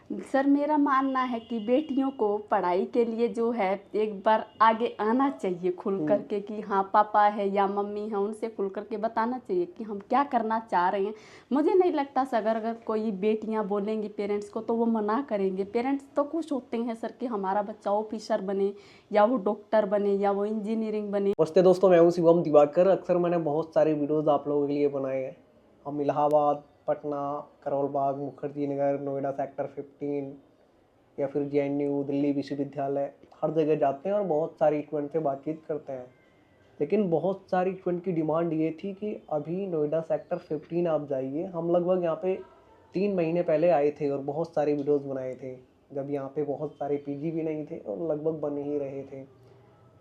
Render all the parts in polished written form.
Sir मेरा मानना है कि बेटियों को पढ़ाई के लिए जो है एक बार आगे आना चाहिए खुल करके कि हाँ पापा है या मम्मी है, उनसे खुल करके बताना चाहिए कि हम क्या करना चाह रहे हैं। मुझे नहीं लगता सर अगर कोई बेटियां बोलेंगी पेरेंट्स को तो वो मना करेंगे। पेरेंट्स तो खुश होते हैं सर कि हमारा बच्चा ऑफिसर बने या वो डॉक्टर बने या वो इंजीनियरिंग बने। नमस्ते दोस्तों, मैं हूं शिवम दिवाकर। अक्सर मैंने बहुत सारे वीडियोस आप लोगों के लिए बनाए हैं। हम इलाहाबाद, पटना, करोल बाग, मुखर्जी नगर, नोएडा सेक्टर 15 या फिर JNU, दिल्ली विश्वविद्यालय, हर जगह जाते हैं और बहुत सारी स्टूडेंट से बातचीत करते हैं। लेकिन बहुत सारी स्टूडेंट की डिमांड ये थी कि अभी नोएडा सेक्टर 15 आप जाइए। हम लगभग यहाँ पे 3 महीने पहले आए थे और बहुत सारे वीडियोस बनाए थे, जब यहाँ पे बहुत सारे PG भी नहीं थे और लगभग बन ही रहे थे।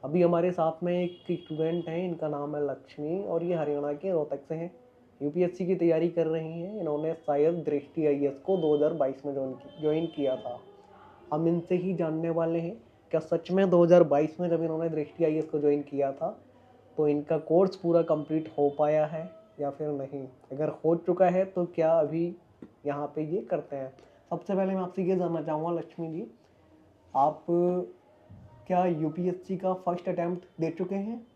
अभी हमारे साथ में एक स्टूडेंट हैं, इनका नाम है लक्ष्मी और ये हरियाणा के रोहतक से हैं। UPSC की तैयारी कर रही हैं। इन्होंने शायद दृष्टि IAS को 2022 में ज्वाइन किया था। हम इनसे ही जानने वाले हैं क्या सच में 2022 में जब इन्होंने दृष्टि IAS को ज्वाइन किया था तो इनका कोर्स पूरा कंप्लीट हो पाया है या फिर नहीं। अगर हो चुका है तो क्या अभी यहाँ पे ये करते हैं। सबसे पहले मैं आपसे ये जानना चाहूँगा लक्ष्मी जी, आप क्या UPSC का फर्स्ट अटेम्प्ट दे चुके हैं?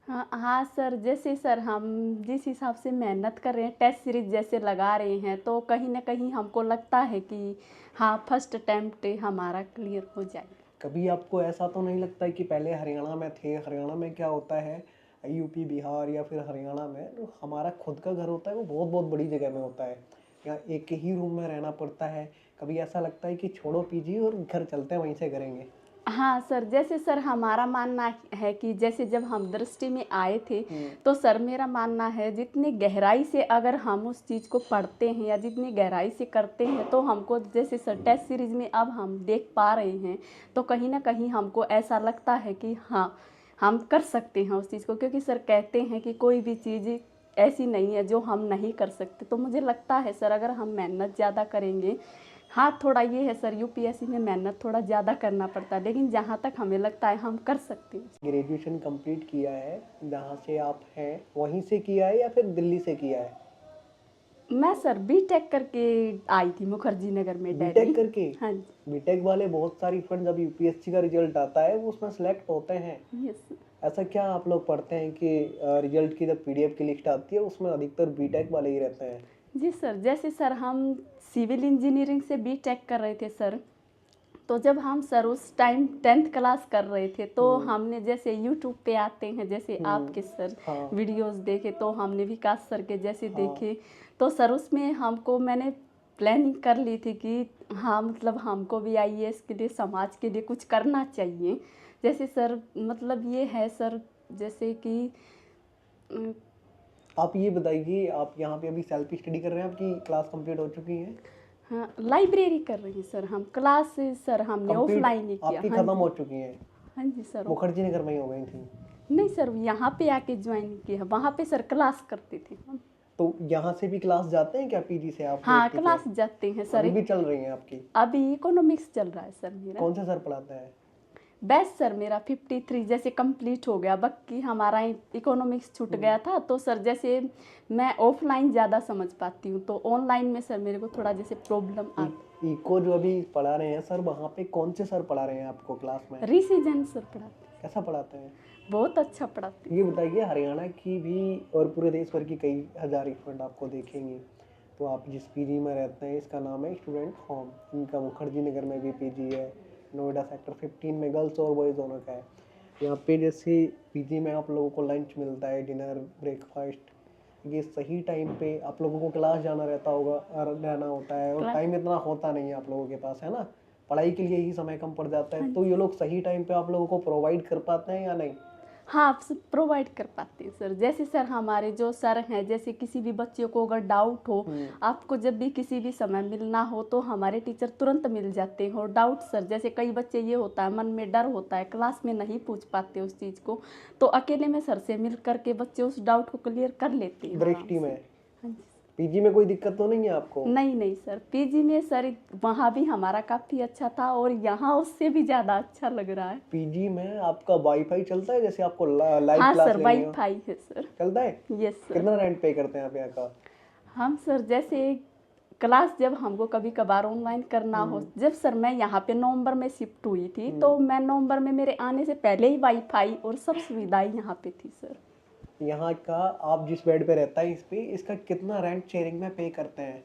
हाँ हाँ सर, जैसे सर हम जिस हिसाब से मेहनत कर रहे हैं, टेस्ट सीरीज जैसे लगा रहे हैं, तो कहीं ना कहीं हमको लगता है कि हाँ फर्स्ट अटेम्प्ट हमारा क्लियर हो जाएगा। कभी आपको ऐसा तो नहीं लगता है कि पहले हरियाणा में थे, हरियाणा में क्या होता है, UP, बिहार या फिर हरियाणा में जो हमारा खुद का घर होता है वो बहुत बहुत बड़ी जगह में होता है। यहाँ एक ही रूम में रहना पड़ता है। कभी ऐसा लगता है कि छोड़ो PG और घर चलते हैं, वहीं से करेंगे? हाँ सर, जैसे सर हमारा मानना है कि जैसे जब हम दृष्टि में आए थे तो सर मेरा मानना है जितनी गहराई से अगर हम उस चीज़ को पढ़ते हैं या जितनी गहराई से करते हैं तो हमको जैसे सर टेस्ट सीरीज में अब हम देख पा रहे हैं तो कहीं ना कहीं हमको ऐसा लगता है कि हाँ हम कर सकते हैं उस चीज़ को, क्योंकि सर कहते हैं कि कोई भी चीज़ ऐसी नहीं है जो हम नहीं कर सकते। तो मुझे लगता है सर अगर हम मेहनत ज़्यादा करेंगे, हाँ थोड़ा ये है सर UPSC में मेहनत थोड़ा ज़्यादा करना पड़ता है, लेकिन जहाँ तक हमें लगता है हम कर सकते हैं। ग्रेजुएशन कंप्लीट किया है, जहाँ से आप हैं वहीं से किया है या फिर दिल्ली से किया है? मैं सर B.Tech करके आई थी मुखर्जी नगर में डैडी। B.Tech करके? हाँ जी। B.Tech वाले बहुत सारी फ्रेंड जब UPSC का रिजल्ट आता है वो उसमें सेलेक्ट होते हैं। यस ऐसा क्या आप लोग पढ़ते हैं कि रिजल्ट की जब PDF की लिस्ट आती है उसमें अधिकतर B.Tech वाले ही रहते हैं? जी सर, जैसे सर हम सिविल इंजीनियरिंग से B.Tech कर रहे थे सर, तो जब हम सर उस टाइम 10th क्लास कर रहे थे तो हमने जैसे YouTube पे आते हैं जैसे आपके सर हाँ। वीडियोस देखे, तो हमने विकास सर के जैसे हाँ। देखे, तो सर उसमें हमको मैंने प्लानिंग कर ली थी कि हाँ मतलब हमको भी IAS के लिए समाज के लिए कुछ करना चाहिए। जैसे सर मतलब ये है सर, जैसे कि आप ये बताइए, आप यहाँ पे अभी सेल्फ स्टडी कर रहे हैं, आपकी क्लास कंप्लीट हो चुकी है? हाँ लाइब्रेरी कर रही हैं सर हम, क्लास सर हमने कंप्लीट ऑफलाइन ही किया। आपकी हाँ खत्म जी। हो चुकी है? हाँ जी सर। मुखर्जी नगर में ही हो गई थी? नहीं सर, यहाँ पे आके ज्वाइन किया, वहाँ पे सर क्लास करते थे हम। तो यहाँ से भी क्लास जाते हैं क्या PG से आप हाँ दृष्टि पे? क्लास जाते हैं सर। अभी भी चल रही हैं आपकी? अभी इकोनॉमिक्स चल रहा है सर मेरा। कौन से सर पढ़ाते हैं? बेस्ट सर मेरा 53 जैसे कंप्लीट हो गया, बाकी हमारा इकोनॉमिक्स छूट गया था, तो सर जैसे मैं ऑफलाइन ज़्यादा समझ पाती हूँ, तो ऑनलाइन में सर मेरे को थोड़ा जैसे प्रॉब्लम आती। इको जो अभी पढ़ा रहे हैं सर, वहाँ पे कौन से सर पढ़ा रहे हैं आपको क्लास में? ऋषि जैन सर पढ़ाते हैं। कैसा पढ़ाते हैं? बहुत अच्छा पढ़ाते हैं। ये बताइए, हरियाणा की भी और पूरे देश भर की कई हज़ार स्टूडेंट आपको देखेंगे, तो आप जिस PG में रहते हैं इसका नाम है स्टूडेंट होम। इनका मुखर्जी नगर में भी PG है, नोएडा सेक्टर 15 में गर्ल्स और बॉयज़ दोनों का है। यहाँ पे जैसे PG में आप लोगों को लंच मिलता है, डिनर, ब्रेकफास्ट, ये सही टाइम पे आप लोगों को क्लास जाना रहता होगा और रहना होता है, और टाइम इतना होता नहीं है आप लोगों के पास, है ना? पढ़ाई के लिए ही समय कम पड़ जाता है, तो ये लोग सही टाइम पे आप लोगों को प्रोवाइड कर पाते हैं या नहीं? हाँ आप प्रोवाइड कर पाते हैं सर। जैसे सर हमारे जो सर हैं, जैसे किसी भी बच्चे को अगर डाउट हो, आपको जब भी किसी भी समय मिलना हो तो हमारे टीचर तुरंत मिल जाते हैं। और डाउट सर जैसे कई बच्चे ये होता है मन में डर होता है, क्लास में नहीं पूछ पाते उस चीज़ को, तो अकेले में सर से मिल करके बच्चे उस डाउट को क्लियर कर लेते हैं दृष्टि आराम से। में? हाँ जी। PG में कोई दिक्कत तो नहीं है आपको? नहीं नहीं सर, PG में सर वहाँ भी हमारा काफ़ी अच्छा था और यहाँ उससे भी ज़्यादा अच्छा लग रहा है। PG में आपका वाईफाई चलता है? जैसे आपको लाइव हाँ क्लास सर, लेनी हो वाईफाई है सर। चलता है? Yes sir. कितना रेंट पे करते हैं आप यहाँ का? हम सर जैसे क्लास जब हमको कभी कभार ऑनलाइन करना हो, जब सर मैं यहाँ पे नवंबर में शिफ्ट हुई थी, तो मैं नवंबर में मेरे आने से पहले ही वाईफाई और सब सुविधाएं यहाँ पे थी सर। यहाँ का आप जिस बेड पे रहता है इस पे, इसका कितना रेंट शेयरिंग में पे करते हैं?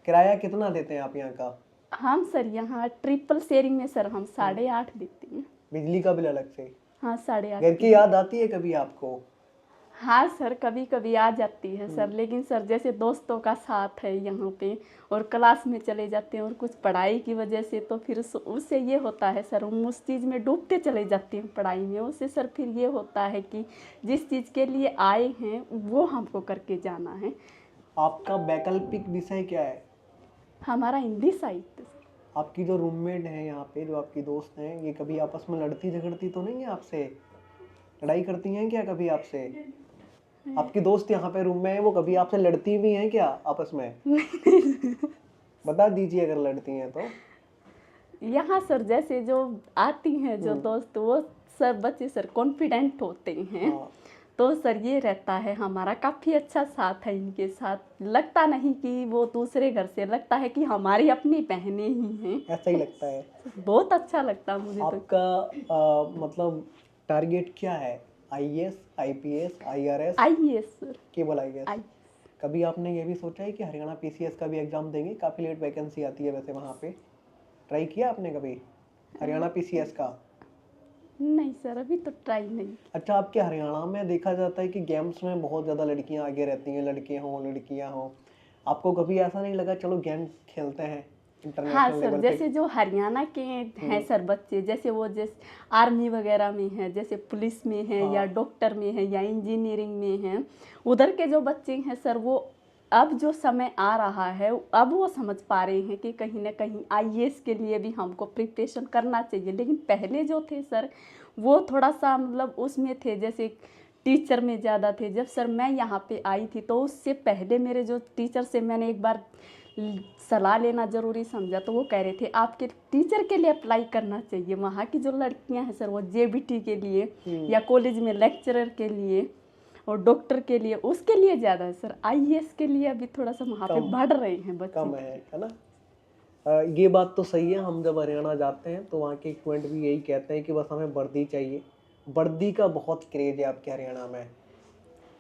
किराया कितना देते हैं आप यहाँ का? हम सर यहाँ ट्रिपल शेयरिंग में सर हम 8.5 देते हैं। बिजली का बिल अलग से? हाँ 8.5। घर की याद आती है कभी आपको? हाँ सर कभी कभी आ जाती है सर, लेकिन सर जैसे दोस्तों का साथ है यहाँ पे और क्लास में चले जाते हैं और कुछ पढ़ाई की वजह से, तो फिर उससे ये होता है सर, हम उस चीज़ में डूबते चले जाते हैं पढ़ाई में। उससे सर फिर ये होता है कि जिस चीज़ के लिए आए हैं वो हमको करके जाना है। आपका वैकल्पिक विषय क्या है? हमारा हिंदी साहित्य। आपकी जो रूममेट है यहाँ पे, जो आपकी दोस्त हैं, ये कभी आपस में लड़ती झगड़ती तो नहीं है आपसे? लड़ाई करती हैं क्या कभी आपसे? आपकी दोस्त यहाँ पे रूम में है, वो कभी आपसे लड़ती भी हैं क्या आपस में? बता दीजिए अगर लड़ती हैं तो। यहाँ सर जैसे जो आती हैं जो दोस्त, वो सर बच्चे सर कॉन्फिडेंट होते हैं। हाँ। तो सर ये रहता है हमारा काफ़ी अच्छा साथ है इनके साथ, लगता नहीं कि वो दूसरे घर से, लगता है कि हमारी अपनी बहनें ही हैं। ऐसा ही लगता है। बहुत अच्छा लगता है मुझे तो। आपका मतलब टारगेट क्या है? IAS, IPS, IRS? IAS sir. केवल IAS? आई कभी आपने ये भी सोचा है कि हरियाणा PCS का भी एग्जाम देंगे? काफ़ी लेट वैकेंसी आती है वैसे वहाँ पे। ट्राई किया आपने कभी हरियाणा PCS का? नहीं सर अभी तो ट्राई नहीं। अच्छा, आपके हरियाणा में देखा जाता है कि गेम्स में बहुत ज़्यादा लड़कियां आगे रहती हैं, लड़के हों लड़कियां हों। आपको कभी ऐसा नहीं लगा चलो गेम्स खेलते हैं हाँ इंटरनेशनल सर, लेवल पे? जैसे जो हरियाणा के हैं सर बच्चे, जैसे वो जैसे आर्मी वगैरह में हैं, जैसे पुलिस में हैं या डॉक्टर में हैं या इंजीनियरिंग में हैं, उधर के जो बच्चे हैं सर, वो अब जो समय आ रहा है अब वो समझ पा रहे हैं कि कहीं ना कहीं आईएएस के लिए भी हमको प्रिपरेशन करना चाहिए। लेकिन पहले जो थे सर वो थोड़ा सा मतलब उसमें थे, जैसे टीचर में ज़्यादा थे। जब सर मैं यहाँ पे आई थी तो उससे पहले मेरे जो टीचर से मैंने एक बार सलाह लेना ज़रूरी समझा, तो वो कह रहे थे आपके टीचर के लिए अप्लाई करना चाहिए। वहाँ की जो लड़कियाँ हैं सर वो JBT के लिए या कॉलेज में लेक्चरर के लिए और डॉक्टर के लिए, उसके लिए ज़्यादा है सर। आईएएस के लिए अभी थोड़ा सा वहाँ पे बढ़ रहे हैं बच्चे। कम है ना? ये बात तो सही है। हम जब हरियाणा जाते हैं तो वहाँ के स्टूडेंट भी यही कहते हैं कि बस हमें वर्दी चाहिए। वर्दी का बहुत क्रेज है आपके हरियाणा में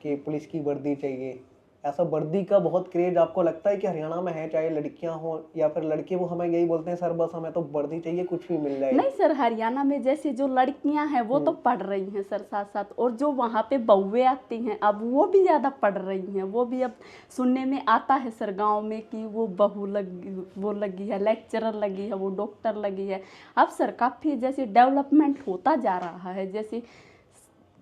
कि पुलिस की वर्दी चाहिए। ऐसा वर्दी का बहुत क्रेज आपको लगता है कि हरियाणा में है, चाहे लड़कियां हो या फिर लड़के? वो हमें यही बोलते हैं सर बस हमें तो वर्दी चाहिए, कुछ भी मिल जाए। नहीं सर, हरियाणा में जैसे जो लड़कियां हैं वो तो पढ़ रही हैं सर साथ साथ, और जो वहाँ पे बहुएं आती हैं अब वो भी ज़्यादा पढ़ रही हैं। वो भी अब सुनने में आता है सर गांव में कि वो बहू लगी है, लेक्चरर लगी है, वो डॉक्टर लगी है। अब सर काफ़ी जैसे डेवलपमेंट होता जा रहा है। जैसे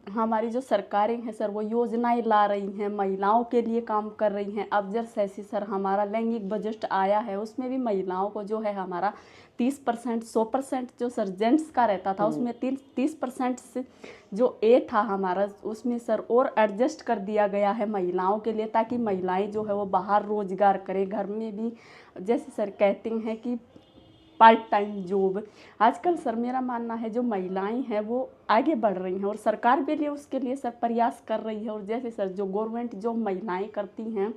हमारी जो सरकारें हैं सर वो योजनाएं ला रही हैं, महिलाओं के लिए काम कर रही हैं। अब जैसे सर हमारा लैंगिक बजट आया है, उसमें भी महिलाओं को जो है हमारा 30%, 100% जो सर जेंट्स का रहता था उसमें 30% से जो था हमारा, उसमें सर और एडजस्ट कर दिया गया है महिलाओं के लिए, ताकि महिलाएं जो है वो बाहर रोजगार करें, घर में भी जैसे सर कहते हैं कि पार्ट टाइम जॉब। आजकल सर मेरा मानना है जो महिलाएं हैं वो आगे बढ़ रही हैं और सरकार भी लिए उसके लिए सर प्रयास कर रही है। और जैसे सर जो गवर्नमेंट जो महिलाएं करती हैं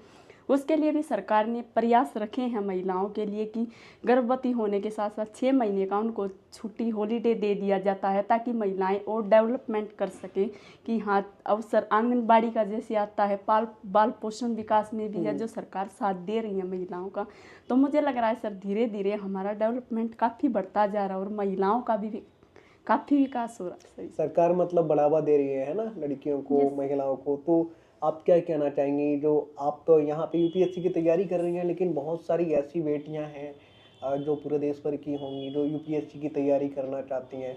उसके लिए भी सरकार ने प्रयास रखे हैं महिलाओं के लिए कि गर्भवती होने के साथ साथ 6 महीने का उनको छुट्टी हॉलीडे दे दिया जाता है, ताकि महिलाएं और डेवलपमेंट कर सकें। कि हाँ अवसर आंगनबाड़ी का जैसे आता है, बाल पोषण विकास में भी है जो सरकार साथ दे रही है महिलाओं का। तो मुझे लग रहा है सर धीरे धीरे हमारा डेवलपमेंट काफ़ी बढ़ता जा रहा है और महिलाओं का भी काफ़ी विकास हो रहा है। सही सरकार मतलब बढ़ावा दे रही है ना लड़कियों को, महिलाओं को। तो आप क्या कहना चाहेंगी? जो आप तो यहाँ पे UPSC की तैयारी कर रही हैं, लेकिन बहुत सारी ऐसी बेटियाँ हैं जो पूरे देश भर की होंगी जो UPSC की तैयारी करना चाहती हैं,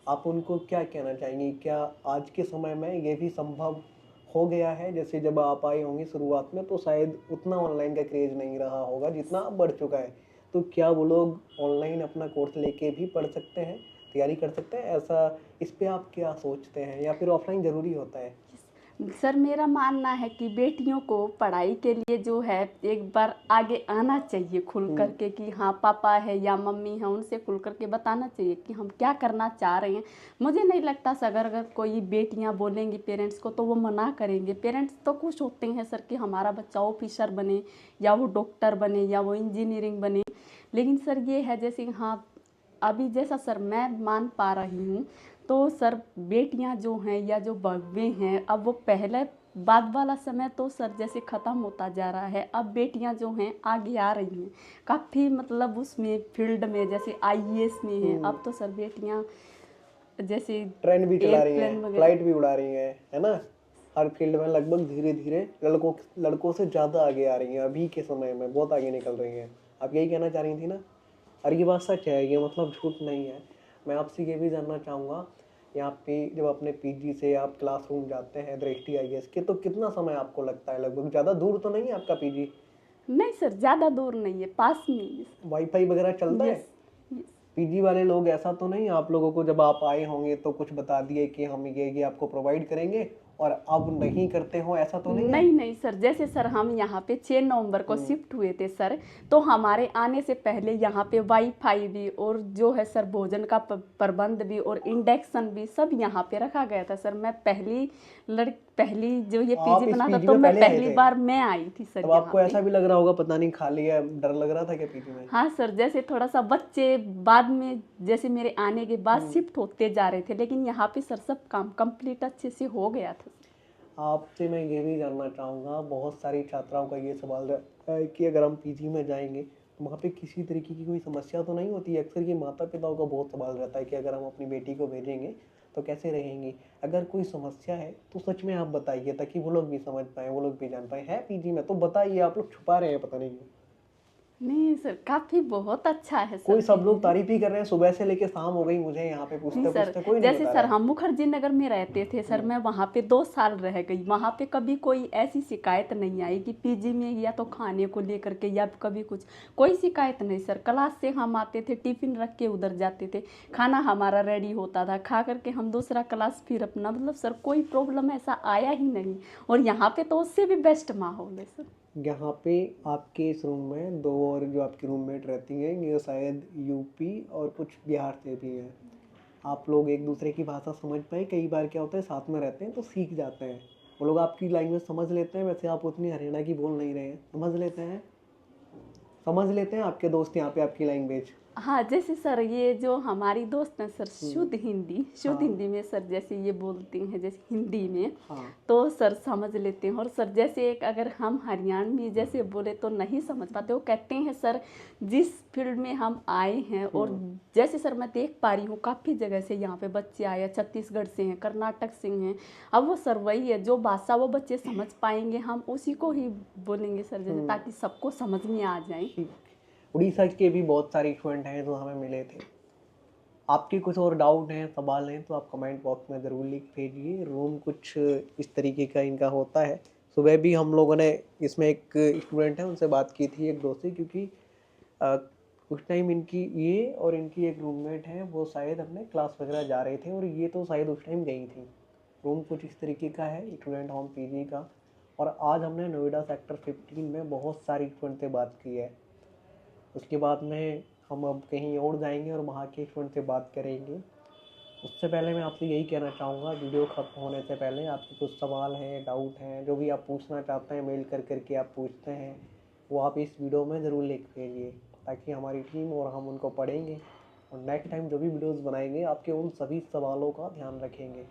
आप उनको क्या कहना चाहेंगी? क्या आज के समय में ये भी संभव हो गया है? जैसे जब आप आए होंगे शुरुआत में तो शायद उतना ऑनलाइन का क्रेज नहीं रहा होगा जितना अब बढ़ चुका है। तो क्या वो लोग ऑनलाइन अपना कोर्स लेके भी पढ़ सकते हैं, तैयारी कर सकते हैं? ऐसा इस पे आप क्या सोचते हैं, या फिर ऑफलाइन ज़रूरी होता है? सर मेरा मानना है कि बेटियों को पढ़ाई के लिए जो है एक बार आगे आना चाहिए खुल करके कि हाँ पापा है या मम्मी है, उनसे खुल करके बताना चाहिए कि हम क्या करना चाह रहे हैं। मुझे नहीं लगता सर अगर कोई बेटियां बोलेंगी पेरेंट्स को तो वो मना करेंगे। पेरेंट्स तो खुश होते हैं सर कि हमारा बच्चा ऑफिसर बने या वो डॉक्टर बने या वो इंजीनियरिंग बने। लेकिन सर ये है जैसे हाँ अभी जैसा सर मैं मान पा रही हूँ तो सर बेटियां जो हैं या जो बहू हैं अब वो पहले बाद वाला समय तो सर जैसे ख़त्म होता जा रहा है। अब बेटियां जो हैं आगे आ रही हैं काफ़ी मतलब उसमें फील्ड में जैसे आईएएस में हैं। अब तो सर बेटियां जैसे ट्रेन भी चला रही एयरप्लेन हैं, वगैरह। फ्लाइट भी उड़ा रही हैं, है ना। हर फील्ड में लगभग धीरे धीरे लड़कों से ज़्यादा आगे आ रही हैं। अभी के समय में बहुत आगे निकल रही हैं। आप यही कहना चाह रही थी ना। और ये बात सच है, ये मतलब झूठ नहीं है। मैं आपसे ये भी जानना चाहूँगा, यहाँ पे जब अपने पीजी से आप क्लासरूम जाते हैं दृष्टि आईएएस के, तो कितना समय आपको लगता है? लगभग ज़्यादा दूर तो नहीं है आपका पीजी? नहीं सर ज़्यादा दूर नहीं है, पास में ही है। वाईफाई वगैरह चलता है? Yes yes. पीजी वाले लोग ऐसा तो नहीं आप लोगों को जब आप आए होंगे तो कुछ बता दिए कि हम ये आपको प्रोवाइड करेंगे और अब नहीं करते हो, ऐसा तो नहीं है? नहीं नहीं सर, जैसे सर हम यहाँ पे 6 नवंबर को शिफ्ट हुए थे सर, तो हमारे आने से पहले यहाँ पे वाईफाई भी और जो है सर भोजन का प्रबंध भी और इंडक्शन भी सब यहाँ पे रखा गया था सर। मैं पहली जो ये आप पीजी इस बना था पीजी तो में मैं पहले आए पहली थे? बार मैं आई थी सर तब यहाँ आपको पे। ऐसा भी लग रहा होगा पता नहीं खाली है, डर लग रहा था क्या पीजी में? हाँ सर, जैसे थोड़ा सा बच्चे बाद में जैसे मेरे आने के बाद शिफ्ट होते जा रहे थे, लेकिन यहाँ पे सर सब काम कंप्लीट अच्छे से हो गया था। आपसे मैं ये भी जानना चाहूँगा, बहुत सारी छात्राओं का ये सवाल रहता है कि अगर हम पीजी में जाएंगे तो वहाँ पे किसी तरीके की कोई समस्या तो नहीं होती? अक्सर ये माता पिताओं का बहुत सवाल रहता है कि अगर हम अपनी बेटी को भेजेंगे तो कैसे रहेंगी। अगर कोई समस्या है तो सच में आप बताइए, ताकि वो लोग भी समझ पाए, वो लोग भी जान पाए। है पीजी में तो बताइए, आप लोग छुपा रहे हैं पता नहीं क्यों। नहीं सर, काफी बहुत अच्छा है सर कोई सब लोग पीजी। तारीफ ही कर रहे हैं, सुबह से लेके शाम हो गई मुझे यहाँ पे पूछते नहीं सर, पूछते, कोई नहीं जैसे बता सर रहा है। हम मुखर्जी नगर में रहते थे सर, मैं वहाँ पे 2 साल रह गई। वहाँ पे कभी कोई ऐसी शिकायत नहीं आई कि पीजी में या तो खाने को लेकर के या कभी कुछ, कोई शिकायत नहीं सर। क्लास से हम आते थे, टिफिन रख के उधर जाते थे, खाना हमारा रेडी होता था, खा करके हम दूसरा क्लास फिर अपना, मतलब सर कोई प्रॉब्लम ऐसा आया ही नहीं। और यहाँ पे तो उससे भी बेस्ट माहौल है सर। यहाँ पे आपके इस रूम में 2 और जो आपकी रूममेट रहती हैं, ये शायद यूपी और कुछ बिहार से भी हैं। आप लोग एक दूसरे की भाषा समझ पाए? कई बार क्या होता है, साथ में रहते हैं तो सीख जाते हैं। वो लोग आपकी लैंग्वेज समझ लेते हैं, वैसे आप उतनी हरियाणा की बोल नहीं रहे हैं, समझ लेते हैं? समझ लेते हैं आपके दोस्त यहाँ पे आपकी लैंग्वेज? हाँ, जैसे सर ये जो हमारी दोस्त है सर, शुद्ध हाँ। हिंदी में सर जैसे ये बोलती हैं जैसे हिंदी में, हाँ। तो सर समझ लेते हैं। और सर जैसे एक अगर हम हरियाणवी जैसे बोले तो नहीं समझ पाते। वो कहते हैं सर जिस फील्ड में हम आए हैं, और जैसे सर मैं देख पा रही हूँ काफ़ी जगह से यहाँ पे बच्चे आए हैं, छत्तीसगढ़ से हैं, कर्नाटक से हैं। अब वो सर वही है, जो भाषा वो बच्चे समझ पाएंगे हम उसी को ही बोलेंगे सर, जैसे ताकि सबको समझ में आ जाए। ठीक। उड़ीसा के भी बहुत सारे स्टूडेंट हैं जो हमें मिले थे। आपके कुछ और डाउट हैं, सवाल हैं, तो आप कमेंट बॉक्स में ज़रूर लिख भेजिए। रूम कुछ इस तरीके का इनका होता है। सुबह भी हम लोगों ने इसमें एक स्टूडेंट है उनसे बात की थी, एक दोस्त से, क्योंकि उस टाइम इनकी ये और इनकी एक रूममेट है, वो शायद अपने क्लास वगैरह जा रहे थे और ये तो शायद उस टाइम गई थी। रूम कुछ इस तरीके का है स्टूडेंट होम पीजी का। और आज हमने नोएडा सेक्टर 15 में बहुत सारी स्टूडेंट से बात की है। उसके बाद में हम अब कहीं और जाएंगे और वहाँ के स्टूडेंट से बात करेंगे। उससे पहले मैं आपसे यही कहना चाहूँगा, वीडियो ख़त्म होने से पहले आपके कुछ सवाल हैं, डाउट हैं, जो भी आप पूछना चाहते हैं मेल करके आप पूछते हैं, वो आप इस वीडियो में ज़रूर लिख भेजिए, ताकि हमारी टीम और हम उनको पढ़ेंगे और नेक्स्ट टाइम जो भी वीडियोज़ बनाएंगे आपके उन सभी सवालों का ध्यान रखेंगे।